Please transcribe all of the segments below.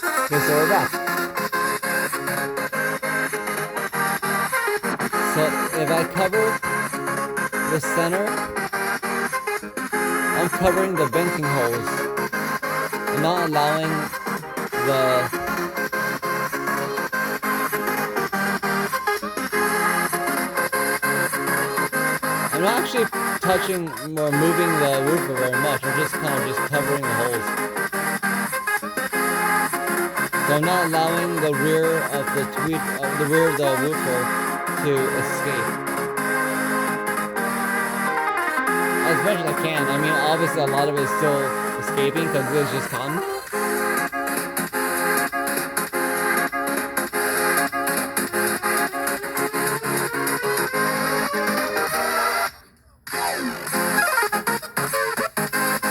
Okay, so we're back. So if I cover the center, I'm covering the venting holes and not allowing the I'm not actually touching or moving the woofer very much. I'm just kind of just covering the holes. So I'm not allowing the rear of the rear of the woofer to escape as much as I can. I mean, obviously a lot of it is still escaping because it's just cotton.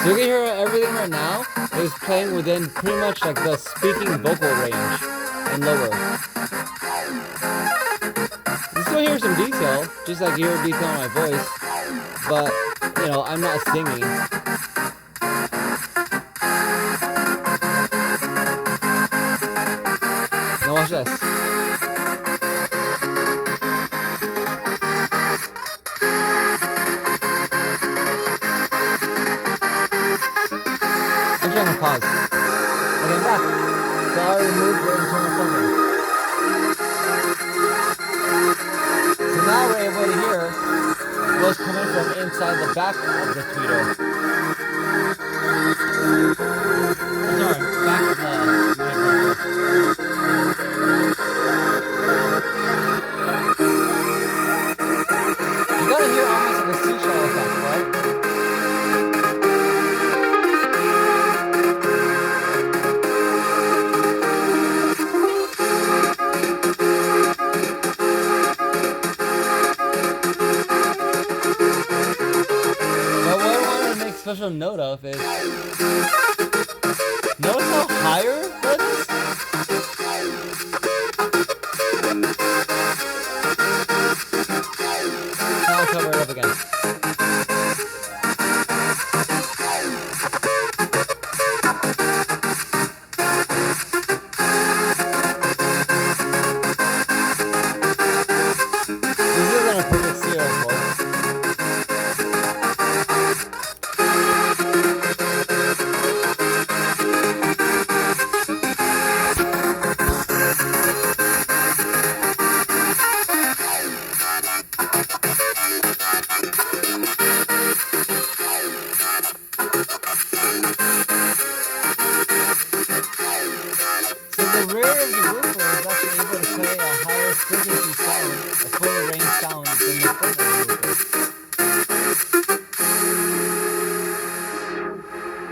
So you can hear everything right now is playing within pretty much like the speaking vocal range and lower. You still hear some detail, just like you hear detail in my voice, but you know, I'm not singing. Now watch this. I'm trying to pause. Okay, I'm back. So I removed the internal filter. So now we're able to hear what's coming from inside the back of the tweeter. Sorry, back of the you gotta hear almost like a seashell effect, right? But what I wanted to make special note of is notice how higher that is? Now I'll cover it up again. This isn't a perfect stereo, of course. So the rear of the woofer is actually able to play a higher frequency sound, a fuller range sound than the front of the woofer.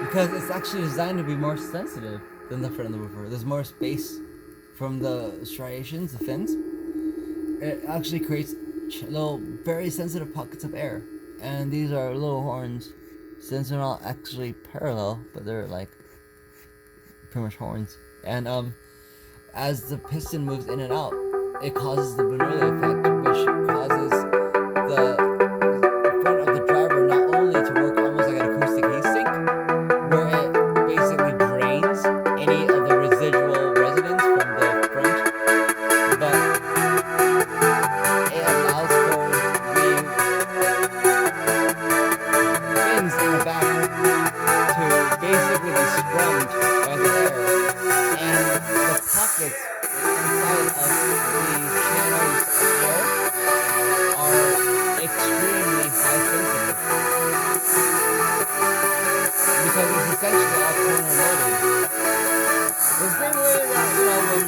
Because it's actually designed to be more sensitive than the front of the woofer. There's more space from the striations, the fins. It actually creates little very sensitive pockets of air. And these are little horns, since they're not actually parallel, but they're like pretty much horns. And as the piston moves in and out, it causes the Bernoulli effect, which causes the front of the driver not only to work almost like an acoustic heat sink, where it basically drains any of the residual resonance from the front, but it allows for the fins in the back to basically be strummed by the air, and the pockets inside of the channels of air are extremely high sensitive because it's essentially all corner loaded. The same way that when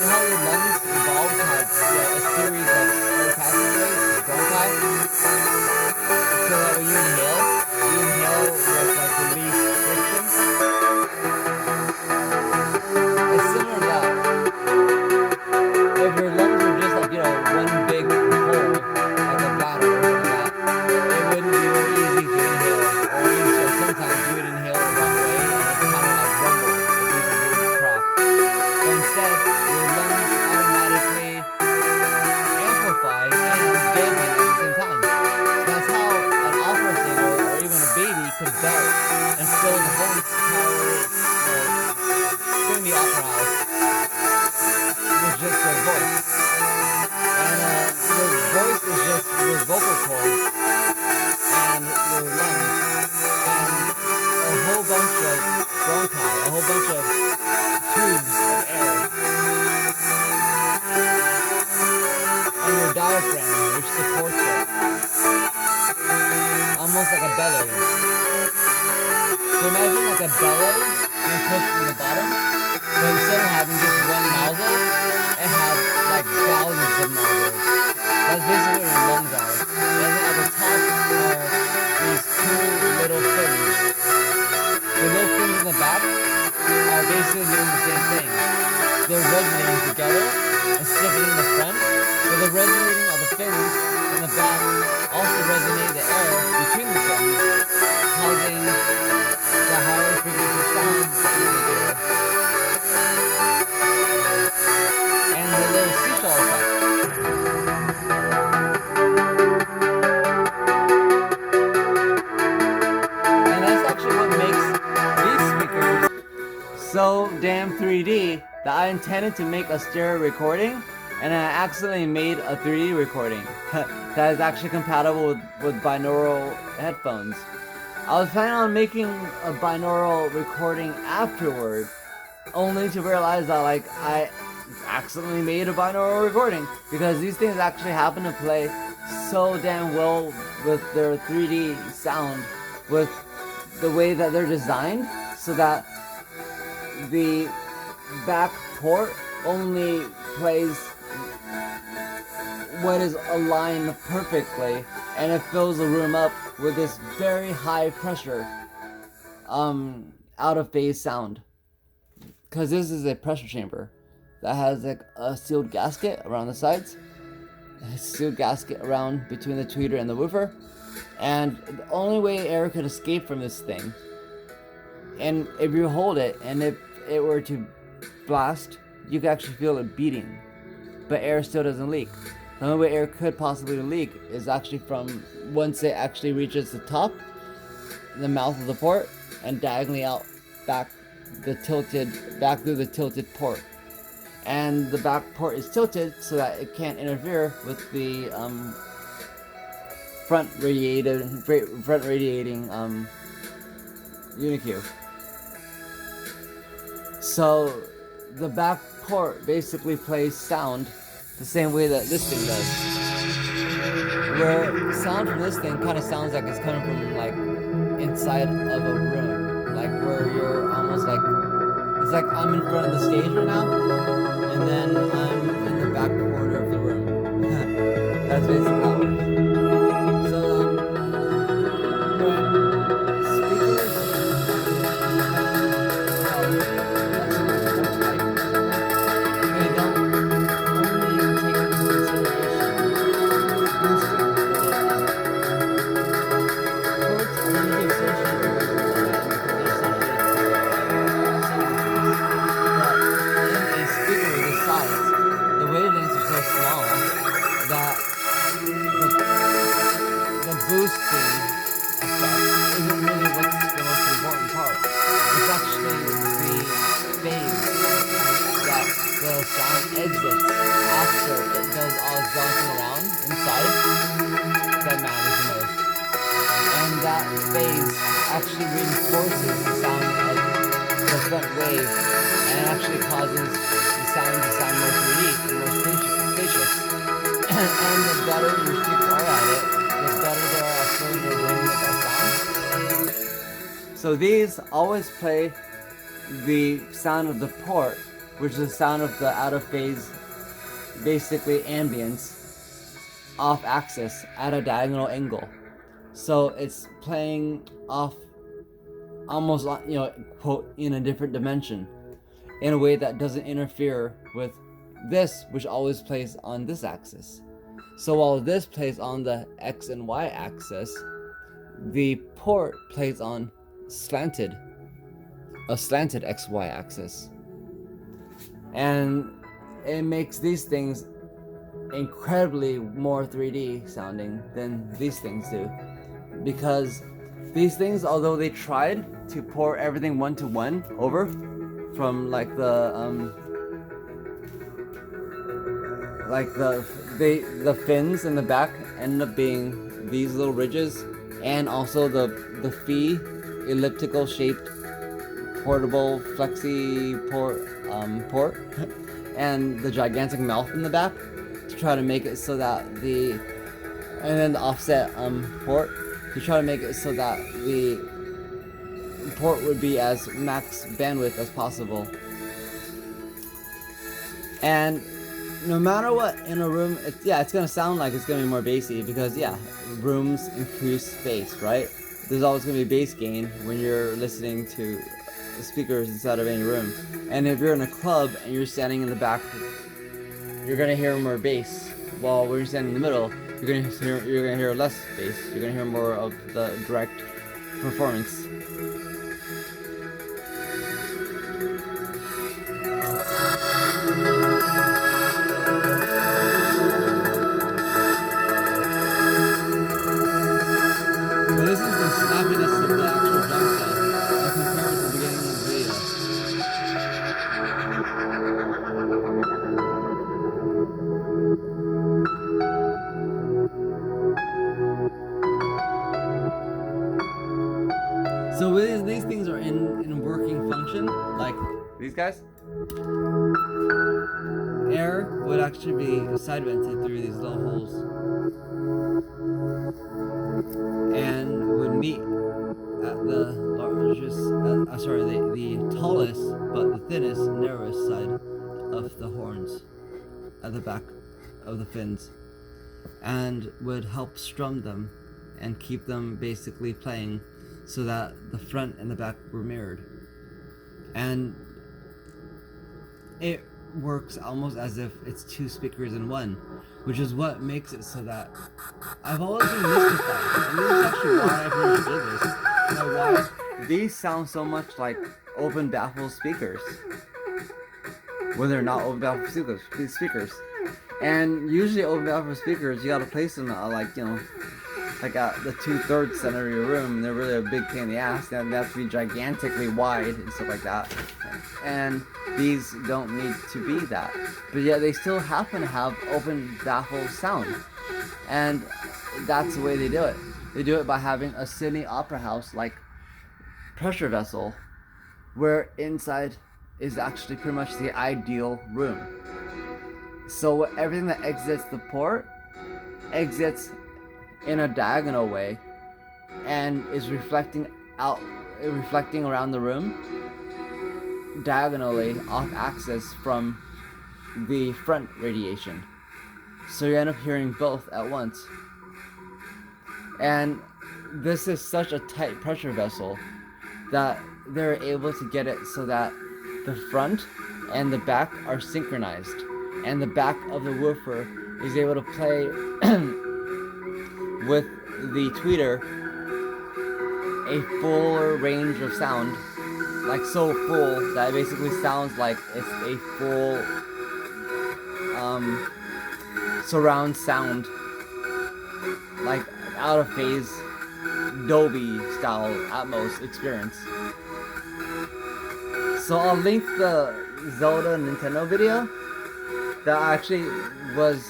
how your lungs evolved to have a series of air passageways, bronchi, so that when you inhale with like the least friction. whole bunch of tubes of air, and your diaphragm, which supports it, almost like a bellows. So imagine like a bellows being pushed from the bottom, but instead of having just one nozzle, it has like thousands of nozzles. That's basically what your lungs are. And then at the top are these two little fins. The little fins in the back are basically doing the same thing. They're resonating together and stimulating the front, but the resonating of the fins in the back also resonate the air between the fins, causing the higher frequency sounds that you can hear. And the little seesaw effect. And that's actually what makes these speakers so damn 3D that I intended to make a stereo recording, and I accidentally made a 3D recording that is actually compatible with binaural headphones. I was planning on making a binaural recording afterward, only to realize that like I accidentally made a binaural recording, because these things actually happen to play so damn well with their 3D sound, with the way that they're designed, so that the back port only plays what is aligned perfectly, and it fills the room up with this very high pressure out of phase sound, because this is a pressure chamber that has like a sealed gasket around the sides, a sealed gasket around between the tweeter and the woofer, and the only way air could escape from this thing, and if you hold it and if it were to blast, you can actually feel it beating, but air still doesn't leak. The only way air could possibly leak is actually from once it actually reaches the top, the mouth of the port, and diagonally out back through the tilted port. And the back port is tilted so that it can't interfere with the front radiating Uniq. So the back port basically plays sound the same way that this thing does. Where sound from this thing kind of sounds like it's coming from like inside of a room, like where you're almost like, it's like I'm in front of the stage right now, and then I'm in the back corner of the room. That's basically how it works. So exits after it does all its bouncing around inside that matters the most. And that phase actually reinforces the sound of the front wave, and it actually causes the sound to sound more 3D and more spacious. And the better your speakers are at it, the better they are at filling your room with that sound. So these always play the sound of the port, which is the sound of the out of phase, basically ambience, off axis at a diagonal angle. So it's playing off almost, quote, in a different dimension, in a way that doesn't interfere with this, which always plays on this axis. So while this plays on the X and Y axis, the port plays on a slanted XY axis. And it makes these things incredibly more 3D sounding than these things do, because these things, although they tried to pour everything one to one over from like the fins in the back ended up being these little ridges, and also the phi elliptical shaped portable flexi port and the gigantic mouth in the back to try to make it so that and then the offset port to try to make it so that the port would be as max bandwidth as possible. And no matter what in a room, it's gonna sound like it's gonna be more bassy because rooms increase space, right? There's always gonna be bass gain when you're listening to speakers inside of any room. And if you're in a club and you're standing in the back, you're gonna hear more bass. While when you're standing in the middle, you're gonna hear less bass. You're gonna hear more of the direct performance. But this is the snappiness of the actual drum set compared to the beginning of the video. So these things are in working function, like these guys. Air would actually be side vented through these little holes and would meet at the largest, the tallest but the thinnest, narrowest side of the horns at the back of the fins, and would help strum them and keep them basically playing so that the front and the back were mirrored. And it works almost as if it's two speakers in one, which is what makes it so that I've always been mystified, and this is actually why I've understood this, why these sound so much like open baffle speakers when they're not open baffle speakers. And usually open baffle speakers, you gotta place them like at the 2/3 center of your room, and they're really a big pain in the ass, and they have to be gigantically wide and stuff like that. And these don't need to be that, but yet they still happen to have open baffle sound, and that's the way they do it. They do it by having a Sydney Opera House like pressure vessel, where inside is actually pretty much the ideal room. So everything that exits the port exits in a diagonal way and is reflecting around the room diagonally off axis from the front radiation. So you end up hearing both at once. And this is such a tight pressure vessel that they're able to get it so that the front and the back are synchronized, and the back of the woofer is able to play with the tweeter a fuller range of sound, like so full that it basically sounds like it's a full surround sound, like out of phase Dolby style Atmos experience. So I'll link the Zelda Nintendo video that I actually was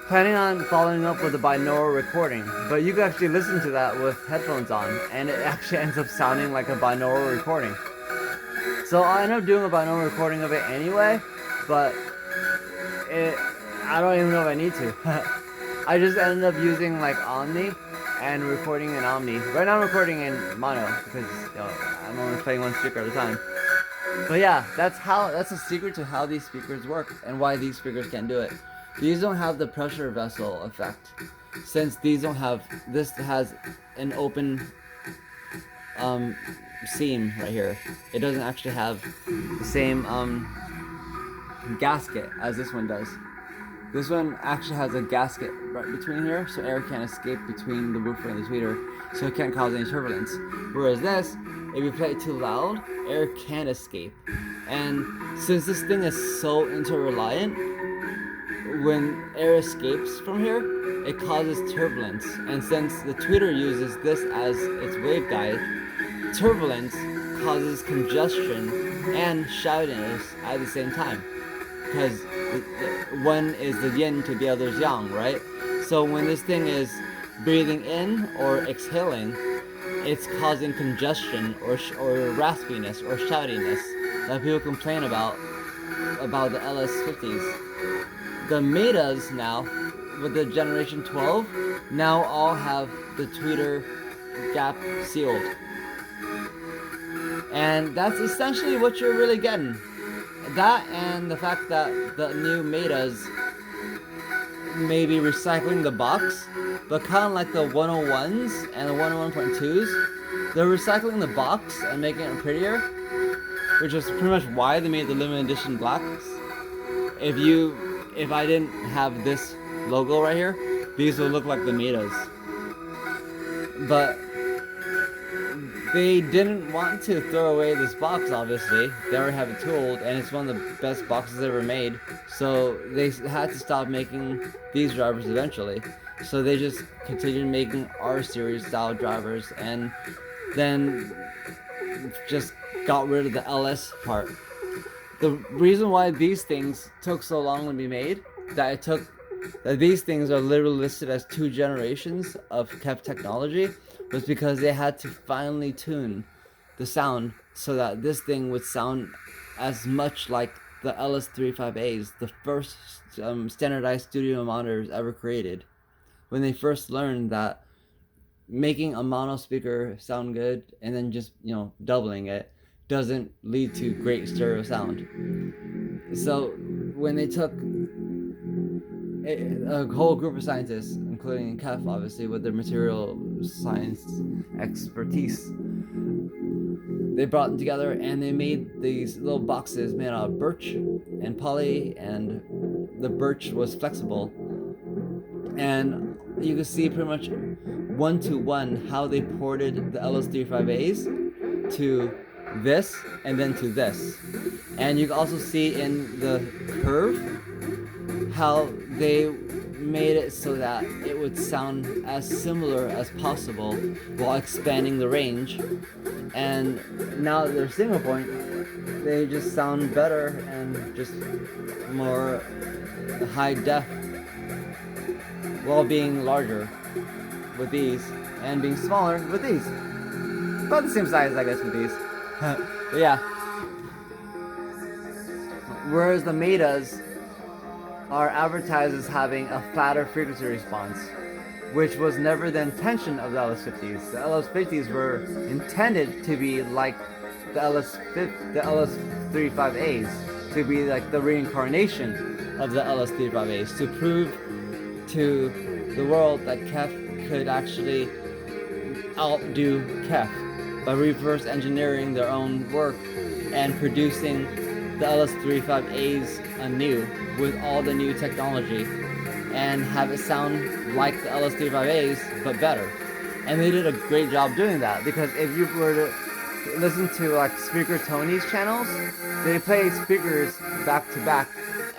planning on following up with a binaural recording, but you can actually listen to that with headphones on, and it actually ends up sounding like a binaural recording. So I ended up doing a binaural recording of it anyway, but I don't even know if I need to. I just ended up using like Omni and recording in Omni. Right now I'm recording in mono because I'm only playing one speaker at a time. But yeah, that's a secret to how these speakers work and why these speakers can't do it. These don't have the pressure vessel effect, since these don't have, this has an open seam right here. It doesn't actually have the same gasket as this one does. This one actually has a gasket right between here, so air can't escape between the woofer and the tweeter, so it can't cause any turbulence. Whereas this, if you play it too loud, air can escape. And since this thing is so interreliant, when air escapes from here, it causes turbulence. And since the tweeter uses this as its waveguide, turbulence causes congestion and shoutiness at the same time. Because one is the yin to the other's yang, right? So when this thing is breathing in or exhaling, it's causing congestion or raspiness or shoutiness that people complain about the LS50s. The Metas now, with the Generation 12, now all have the tweeter gap sealed. And that's essentially what you're really getting. That and the fact that the new Metas may be recycling the box, but kind of like the 101s and the 101.2s, they're recycling the box and making it prettier, which is pretty much why they made the limited edition blacks. If I didn't have this logo right here, these would look like the Metas. But they didn't want to throw away this box, obviously. They already have it tooled, and it's one of the best boxes ever made. So they had to stop making these drivers eventually. So they just continued making R series style drivers, and then just got rid of the LS part. The reason why these things took so long to be made, that these things are literally listed as 2 generations of KEF technology, was because they had to finally tune the sound so that this thing would sound as much like the LS35As, the first standardized studio monitors ever created. When they first learned that making a mono speaker sound good and then just, doubling it doesn't lead to great stereo sound. So when they took a whole group of scientists, including KEF obviously with their material science expertise, they brought them together and they made these little boxes made out of birch and poly, and the birch was flexible, and you can see pretty much 1-to-1 how they ported the LS35As to this and then to this. And you can also see in the curve how they made it so that it would sound as similar as possible while expanding the range. And now that they're single point, they just sound better and just more high def while being larger with these and being smaller with these. About the same size, I guess, with these. But yeah. Whereas the Metas are advertised as having a flatter frequency response, which was never the intention of the LS50s. The LS50s were intended to be like the LS35As, to be like the reincarnation of the LS35As, to prove to the world that KEF could actually outdo KEF by reverse engineering their own work and producing the LS35As anew with all the new technology and have it sound like the LS35As but better. And they did a great job doing that, because if you were to listen to like Speaker Tony's channels, they play speakers back to back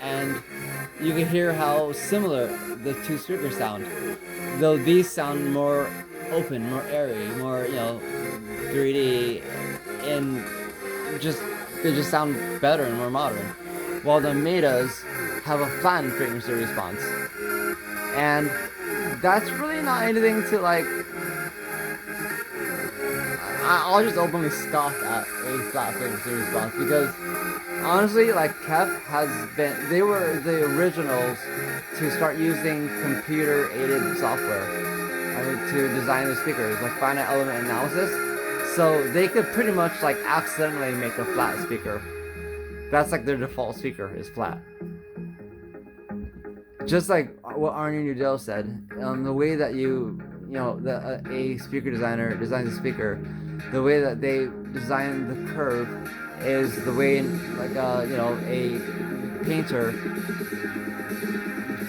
and you can hear how similar the two speakers sound. Though these sound more open, more airy, more 3D, and they just sound better and more modern. While the Metas have a flattened frequency response, and that's really not anything to like. I'll just openly scoff at a flat frequency response, because honestly, like KEF they were the originals to start using computer-aided software to design the speakers, like finite element analysis. So they could pretty much like accidentally make a flat speaker. That's like their default speaker is flat. Just like what Arnie Nudell said, the way that a speaker designer designs a speaker, the way that they design the curve is the way like a painter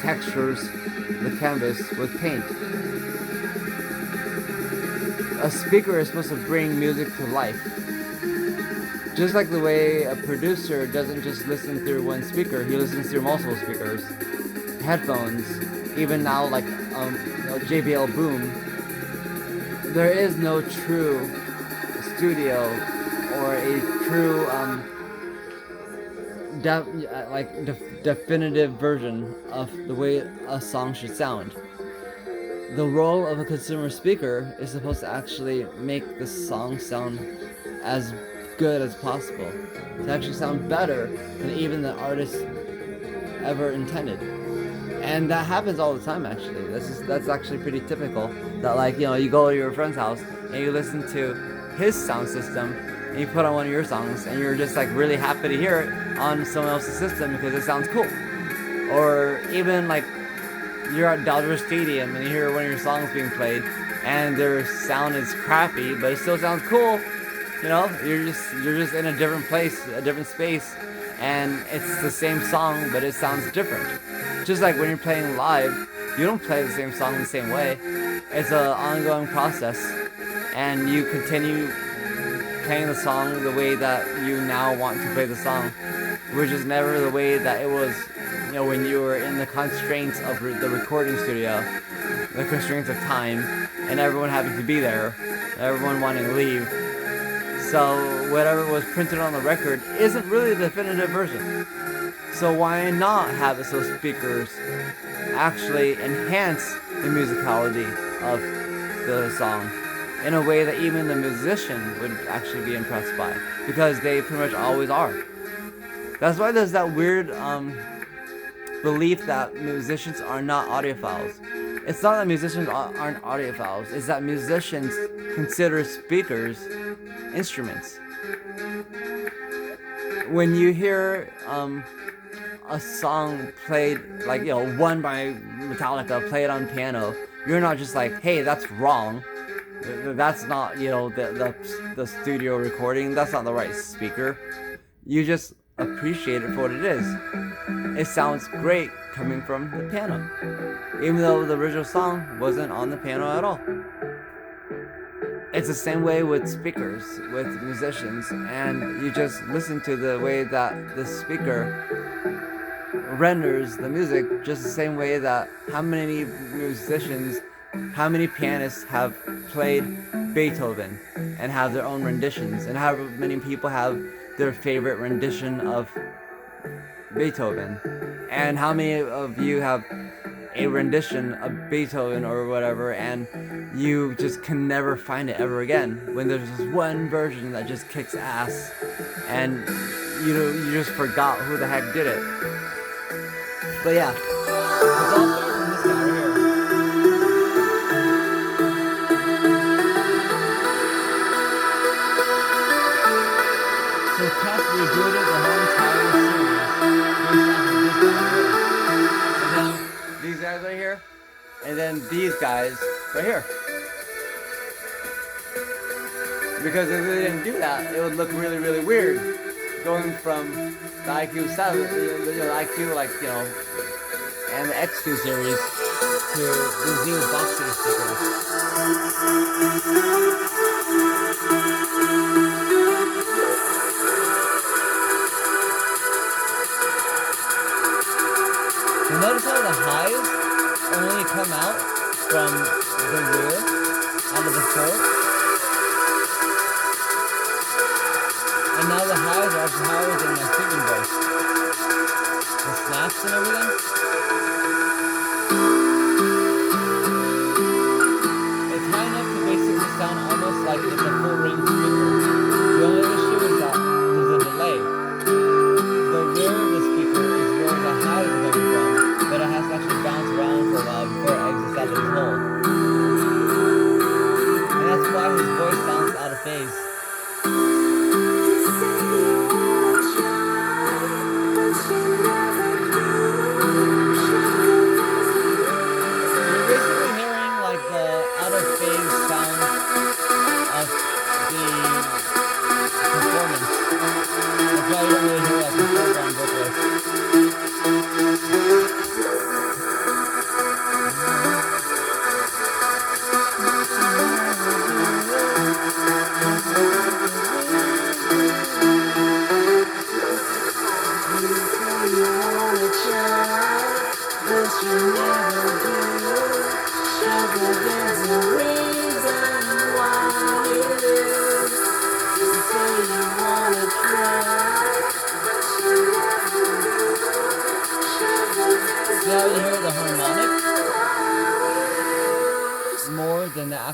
textures the canvas with paint. A speaker is supposed to bring music to life. Just like the way a producer doesn't just listen through one speaker, he listens through multiple speakers, headphones, even now like JBL Boom. There is no true studio or a true definitive version of the way a song should sound. the role of a consumer speaker is supposed to actually make the song sound as good as possible, to actually sound better than even the artist ever intended. And that happens all the time, actually. That's actually pretty typical. That, like, you go to your friend's house and you listen to his sound system and you put on one of your songs and you're just like really happy to hear it on someone else's system because it sounds cool. Or even like you're at Dodger Stadium and you hear one of your songs being played and their sound is crappy, but it still sounds cool. You're just in a different place, a different space, and it's the same song, but it sounds different. Just like when you're playing live, you don't play the same song the same way. It's an ongoing process, and you continue playing the song the way that you now want to play the song, which is never the way that it was, when you were in the constraints of the recording studio, the constraints of time, and everyone having to be there, everyone wanting to leave. So whatever was printed on the record isn't really the definitive version. So why not have it so speakers actually enhance the musicality of the song in a way that even the musician would actually be impressed by, because they pretty much always are. That's why there's that weird belief that musicians are not audiophiles. It's not that musicians aren't audiophiles, it's that musicians consider speakers instruments. When you hear a song played, like, one by Metallica, played on piano, you're not just like, hey, that's wrong. That's not, the studio recording. That's not the right speaker. You just appreciate it for what it is. It sounds great coming from the piano, even though the original song wasn't on the piano at all. It's the same way with speakers, with musicians, and you just listen to the way that the speaker renders the music, just the same way that how many musicians, how many pianists have played Beethoven and have their own renditions, and how many people have their favorite rendition of Beethoven, and how many of you have a rendition of Beethoven or whatever, and you just can never find it ever again, when there's this one version that just kicks ass and you just forgot who the heck did it. But yeah, it's all started from this guy right here. So Cat rebooted the whole entire series based off of this guy right here. And then these guys right here, and then these guys right here. Because if they didn't do that, it would look really, really weird. Going from the IQ 7, the IQ, and the X2 series to these new Box City stickers. You notice how the highs only come out from the rear, out of the fork? And now the highs are actually higher than my speaking voice. The snaps and everything. It's high enough to basically sound almost like it's a full range speaker. The only issue is that there's a delay. The rear of the speaker is where the highs are coming from, but it has to actually bounce around for a while before it exits out of this hole. And that's why his voice sounds out of phase.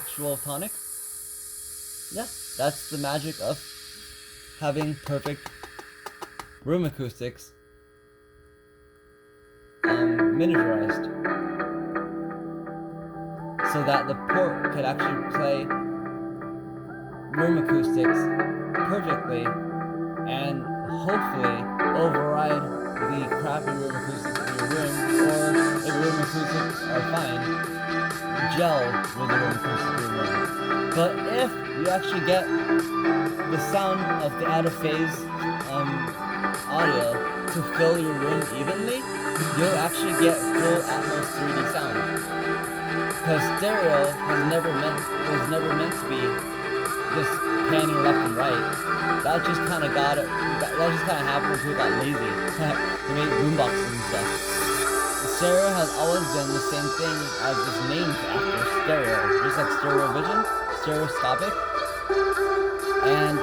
actual tonic. Yeah, that's the magic of having perfect room acoustics miniaturized, so that the port could actually play room acoustics perfectly and hopefully override the crappy room acoustics in your room, or if room acoustics are fine, gel with the room acoustics in your room. But if you actually get the sound of the out of phase audio to fill your room evenly, you'll actually get full Atmos 3D sound. Because stereo was never meant to be just panning left and right. That just kind of got it. That just kind of happened when people got lazy. They made boomboxes and stuff. Stereo has always been the same thing as it's named after stereo, just like stereo vision, stereoscopic. And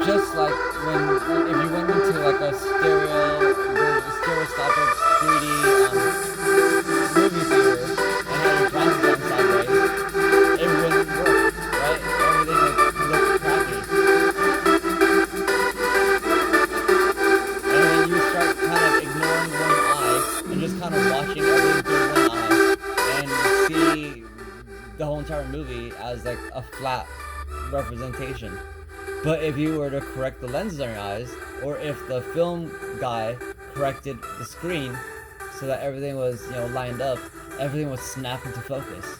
just like if you went into like a stereoscopic 3D movie theater and had your glasses on sideways, it wouldn't work, right? Everything would look crappy. And then you start kind of ignoring one eye and just kind of watching everything through one eye and see the whole entire movie as like a flat representation. But if you were to correct the lenses on your eyes, or if the film guy corrected the screen so that everything was, lined up, everything would snap into focus.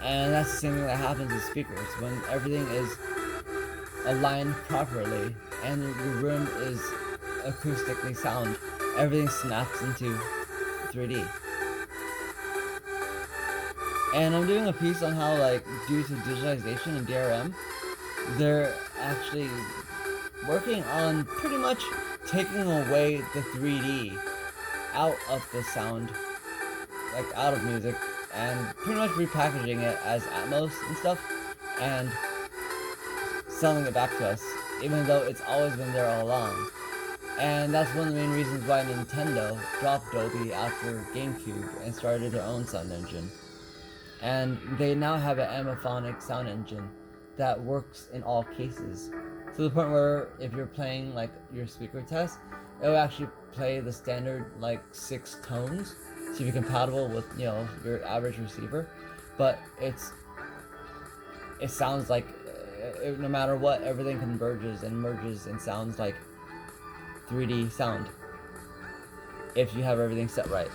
And that's the same thing that happens with speakers. When everything is aligned properly and your room is acoustically sound, everything snaps into 3D. And I'm doing a piece on how, due to digitalization and DRM, they're actually working on pretty much taking away the 3D out of the sound, out of music, and pretty much repackaging it as Atmos and stuff, and selling it back to us, even though it's always been there all along. And that's one of the main reasons why Nintendo dropped Dolby after GameCube and started their own sound engine. And they now have an Amophonic sound engine that works in all cases, to the point where if you're playing your speaker test, it will actually play the standard 6 tones, so you're compatible with your average receiver. But it sounds like no matter what, everything converges and merges and sounds like 3D sound if you have everything set right.